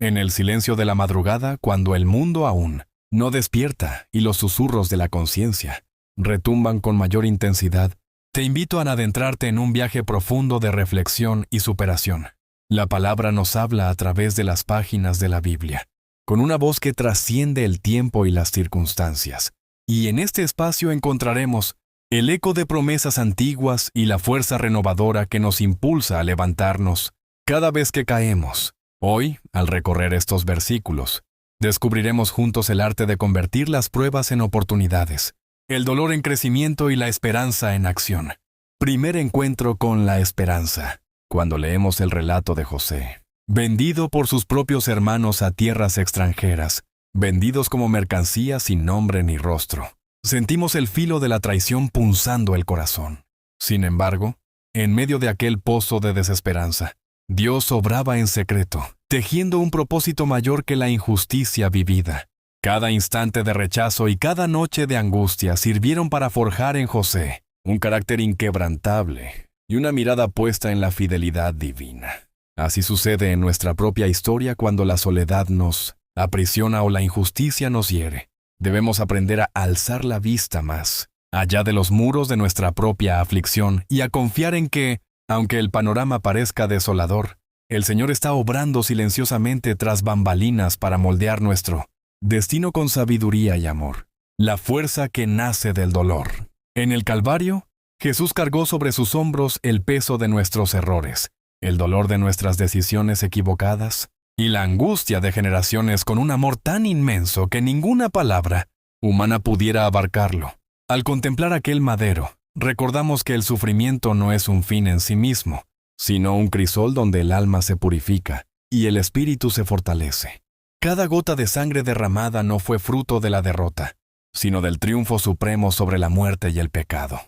En el silencio de la madrugada, cuando el mundo aún no despierta y los susurros de la conciencia retumban con mayor intensidad, te invito a adentrarte en un viaje profundo de reflexión y superación. La palabra nos habla a través de las páginas de la Biblia, con una voz que trasciende el tiempo y las circunstancias. Y en este espacio encontraremos el eco de promesas antiguas y la fuerza renovadora que nos impulsa a levantarnos cada vez que caemos. Hoy, al recorrer estos versículos, descubriremos juntos el arte de convertir las pruebas en oportunidades, el dolor en crecimiento y la esperanza en acción. Primer encuentro con la esperanza. Cuando leemos el relato de José, vendido por sus propios hermanos a tierras extranjeras, vendidos como mercancía sin nombre ni rostro, sentimos el filo de la traición punzando el corazón. Sin embargo, en medio de aquel pozo de desesperanza, Dios obraba en secreto, tejiendo un propósito mayor que la injusticia vivida. Cada instante de rechazo y cada noche de angustia sirvieron para forjar en José un carácter inquebrantable y una mirada puesta en la fidelidad divina. Así sucede en nuestra propia historia cuando la soledad nos aprisiona o la injusticia nos hiere. Debemos aprender a alzar la vista más allá de los muros de nuestra propia aflicción y a confiar en que, aunque el panorama parezca desolador, el Señor está obrando silenciosamente tras bambalinas para moldear nuestro destino con sabiduría y amor. La fuerza que nace del dolor. En el Calvario, Jesús cargó sobre sus hombros el peso de nuestros errores, el dolor de nuestras decisiones equivocadas y la angustia de generaciones con un amor tan inmenso que ninguna palabra humana pudiera abarcarlo. Al contemplar aquel madero, recordamos que el sufrimiento no es un fin en sí mismo, sino un crisol donde el alma se purifica y el espíritu se fortalece. Cada gota de sangre derramada no fue fruto de la derrota, sino del triunfo supremo sobre la muerte y el pecado.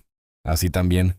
Así también,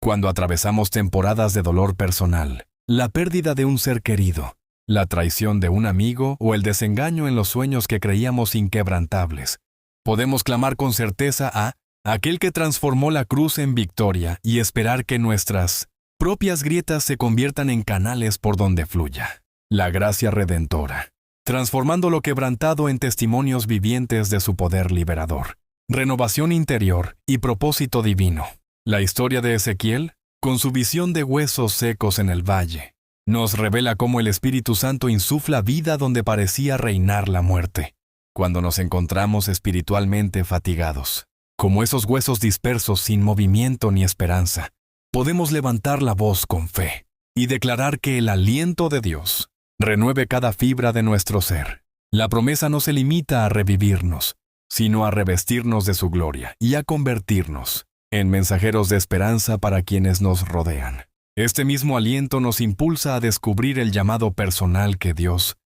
cuando atravesamos temporadas de dolor personal, la pérdida de un ser querido, la traición de un amigo o el desengaño en los sueños que creíamos inquebrantables, podemos clamar con certeza a aquel que transformó la cruz en victoria y esperar que nuestras propias grietas se conviertan en canales por donde fluya la gracia redentora, transformando lo quebrantado en testimonios vivientes de su poder liberador, renovación interior y propósito divino. La historia de Ezequiel, con su visión de huesos secos en el valle, nos revela cómo el Espíritu Santo insufla vida donde parecía reinar la muerte. Cuando nos encontramos espiritualmente fatigados, como esos huesos dispersos sin movimiento ni esperanza, podemos levantar la voz con fe y declarar que el aliento de Dios renueve cada fibra de nuestro ser. La promesa no se limita a revivirnos, sino a revestirnos de su gloria y a convertirnos en mensajeros de esperanza para quienes nos rodean. Este mismo aliento nos impulsa a descubrir el llamado personal que Dios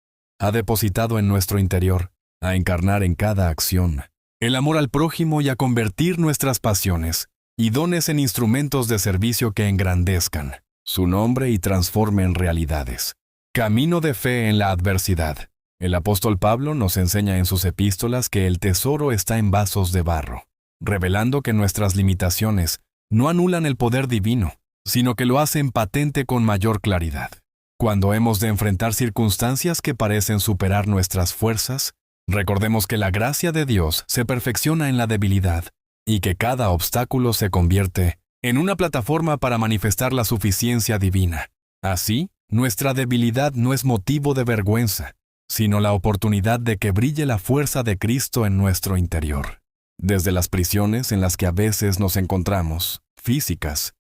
ha depositado en nuestro interior, a encarnar en cada acción el amor al prójimo y a convertir nuestras pasiones y dones en instrumentos de servicio que engrandezcan su nombre y transformen realidades. Camino de fe en la adversidad. El apóstol Pablo nos enseña en sus epístolas que el tesoro está en vasos de barro, revelando que nuestras limitaciones no anulan el poder divino, sino que lo hacen patente con mayor claridad. Cuando hemos de enfrentar circunstancias que parecen superar nuestras fuerzas, recordemos que la gracia de Dios se perfecciona en la debilidad y que cada obstáculo se convierte en una plataforma para manifestar la suficiencia divina. Así, nuestra debilidad no es motivo de vergüenza, sino la oportunidad de que brille la fuerza de Cristo en nuestro interior. Desde las prisiones en las que a veces nos encontramos, físicas,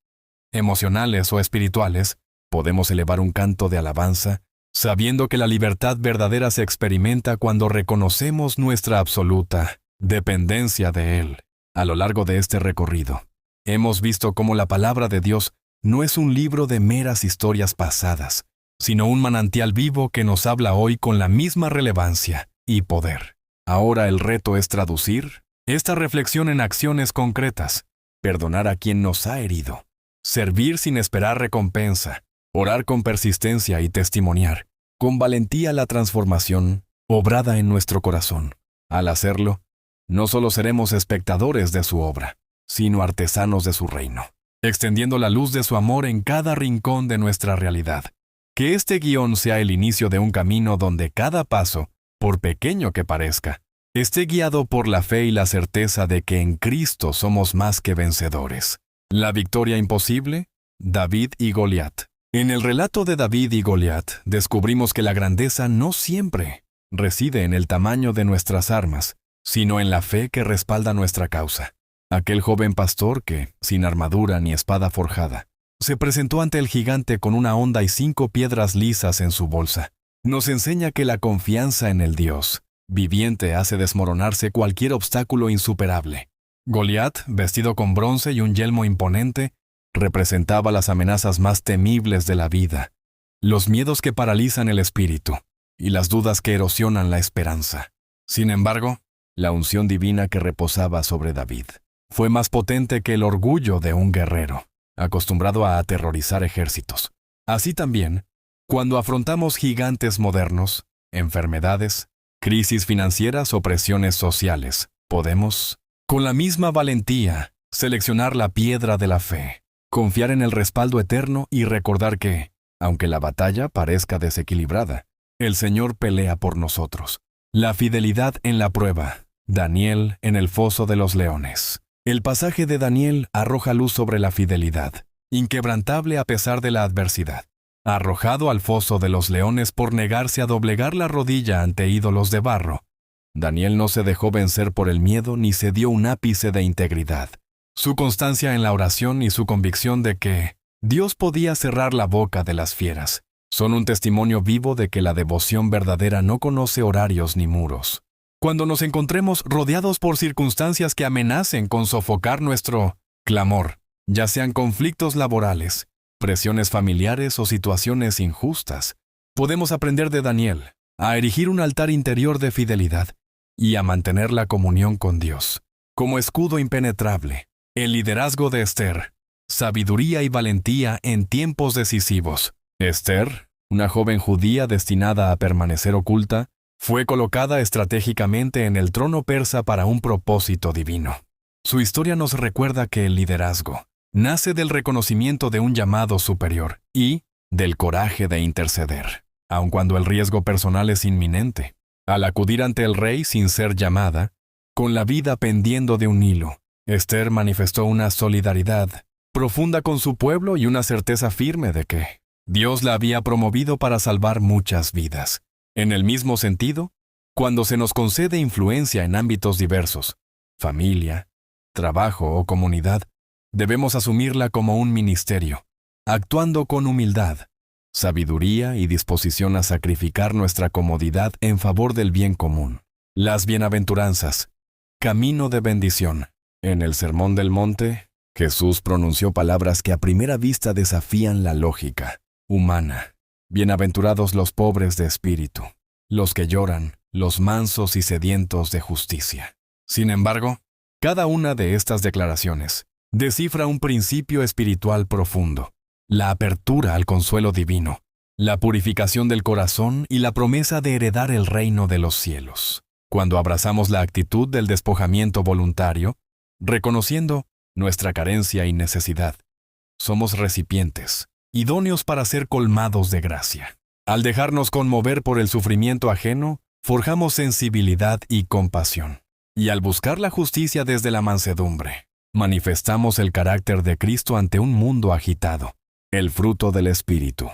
emocionales o espirituales, podemos elevar un canto de alabanza, sabiendo que la libertad verdadera se experimenta cuando reconocemos nuestra absoluta dependencia de Él. A lo largo de este recorrido, hemos visto cómo la palabra de Dios no es un libro de meras historias pasadas, sino un manantial vivo que nos habla hoy con la misma relevancia y poder. Ahora el reto es traducir esta reflexión en acciones concretas, perdonar a quien nos ha herido, servir sin esperar recompensa, orar con persistencia y testimoniar con valentía la transformación obrada en nuestro corazón. Al hacerlo, no solo seremos espectadores de su obra, sino artesanos de su reino, extendiendo la luz de su amor en cada rincón de nuestra realidad. Que este guión sea el inicio de un camino donde cada paso, por pequeño que parezca, esté guiado por la fe y la certeza de que en Cristo somos más que vencedores. La victoria imposible, David y Goliat. En el relato de David y Goliat, descubrimos que la grandeza no siempre reside en el tamaño de nuestras armas, sino en la fe que respalda nuestra causa. Aquel joven pastor que, sin armadura ni espada forjada, se presentó ante el gigante con una honda y 5 piedras lisas en su bolsa. Nos enseña que la confianza en el Dios viviente hace desmoronarse cualquier obstáculo insuperable. Goliat, vestido con bronce y un yelmo imponente, representaba las amenazas más temibles de la vida, los miedos que paralizan el espíritu y las dudas que erosionan la esperanza. Sin embargo, la unción divina que reposaba sobre David fue más potente que el orgullo de un guerrero, acostumbrado a aterrorizar ejércitos. Así también, cuando afrontamos gigantes modernos, enfermedades, crisis financieras o presiones sociales, podemos, con la misma valentía, seleccionar la piedra de la fe, confiar en el respaldo eterno y recordar que, aunque la batalla parezca desequilibrada, el Señor pelea por nosotros. La fidelidad en la prueba. Daniel en el foso de los leones. El pasaje de Daniel arroja luz sobre la fidelidad, inquebrantable a pesar de la adversidad. Arrojado al foso de los leones por negarse a doblegar la rodilla ante ídolos de barro, Daniel no se dejó vencer por el miedo ni se dio un ápice de integridad. Su constancia en la oración y su convicción de que Dios podía cerrar la boca de las fieras son un testimonio vivo de que la devoción verdadera no conoce horarios ni muros. Cuando nos encontremos rodeados por circunstancias que amenacen con sofocar nuestro clamor, ya sean conflictos laborales, presiones familiares o situaciones injustas, podemos aprender de Daniel a erigir un altar interior de fidelidad y a mantener la comunión con Dios. Como escudo impenetrable, el liderazgo de Esther, sabiduría y valentía en tiempos decisivos. Esther, una joven judía destinada a permanecer oculta, fue colocada estratégicamente en el trono persa para un propósito divino. Su historia nos recuerda que el liderazgo nace del reconocimiento de un llamado superior y del coraje de interceder, aun cuando el riesgo personal es inminente. Al acudir ante el rey sin ser llamada, con la vida pendiendo de un hilo, Esther manifestó una solidaridad profunda con su pueblo y una certeza firme de que Dios la había promovido para salvar muchas vidas. En el mismo sentido, cuando se nos concede influencia en ámbitos diversos, familia, trabajo o comunidad, debemos asumirla como un ministerio, actuando con humildad, sabiduría y disposición a sacrificar nuestra comodidad en favor del bien común. Las bienaventuranzas, camino de bendición. En el Sermón del Monte, Jesús pronunció palabras que a primera vista desafían la lógica humana. Bienaventurados los pobres de espíritu, los que lloran, los mansos y sedientos de justicia. Sin embargo, cada una de estas declaraciones descifra un principio espiritual profundo, la apertura al consuelo divino, la purificación del corazón y la promesa de heredar el reino de los cielos. Cuando abrazamos la actitud del despojamiento voluntario, reconociendo nuestra carencia y necesidad, somos recipientes, idóneos para ser colmados de gracia. Al dejarnos conmover por el sufrimiento ajeno, forjamos sensibilidad y compasión. Y al buscar la justicia desde la mansedumbre, manifestamos el carácter de Cristo ante un mundo agitado, el fruto del Espíritu.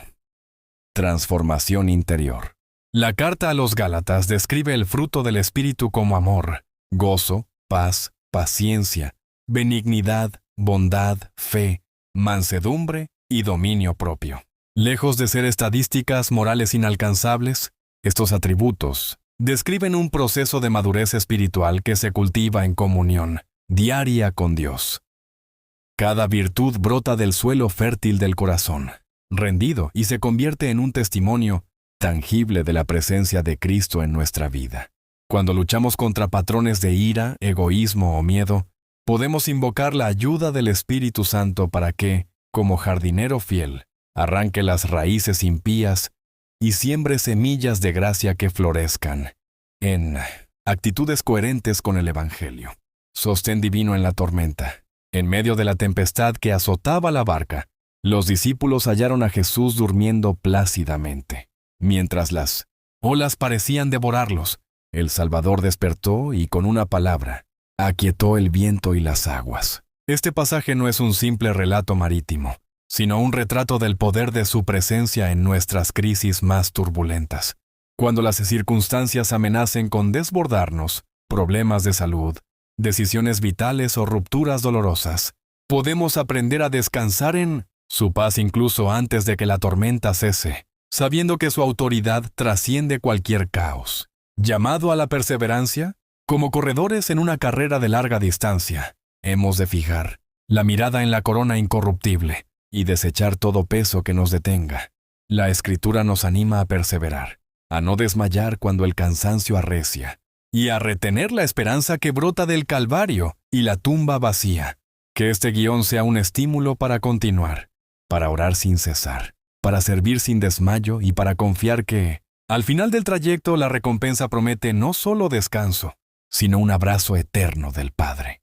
Transformación interior. La carta a los Gálatas describe el fruto del Espíritu como amor, gozo, paz, paciencia, benignidad, bondad, fe, mansedumbre y dominio propio. Lejos de ser estadísticas morales inalcanzables, estos atributos describen un proceso de madurez espiritual que se cultiva en comunión diaria con Dios. Cada virtud brota del suelo fértil del corazón, rendido, y se convierte en un testimonio tangible de la presencia de Cristo en nuestra vida. Cuando luchamos contra patrones de ira, egoísmo o miedo, podemos invocar la ayuda del Espíritu Santo para que, como jardinero fiel, arranque las raíces impías y siembre semillas de gracia que florezcan en actitudes coherentes con el Evangelio. Sostén divino en la tormenta. En medio de la tempestad que azotaba la barca, Los discípulos hallaron a Jesús durmiendo plácidamente. Mientras las olas parecían devorarlos, el Salvador despertó y con una palabra, aquietó el viento y las aguas. Este pasaje no es un simple relato marítimo, sino un retrato del poder de su presencia en nuestras crisis más turbulentas. Cuando las circunstancias amenacen con desbordarnos, problemas de salud, decisiones vitales o rupturas dolorosas, podemos aprender a descansar en su paz incluso antes de que la tormenta cese, sabiendo que su autoridad trasciende cualquier caos. Llamado a la perseverancia, como corredores en una carrera de larga distancia, hemos de fijar la mirada en la corona incorruptible y desechar todo peso que nos detenga. La Escritura nos anima a perseverar, a no desmayar cuando el cansancio arrecia, y a retener la esperanza que brota del Calvario y la tumba vacía. Que este guión sea un estímulo para continuar, para orar sin cesar, para servir sin desmayo y para confiar que, al final del trayecto, la recompensa promete no solo descanso, sino un abrazo eterno del Padre.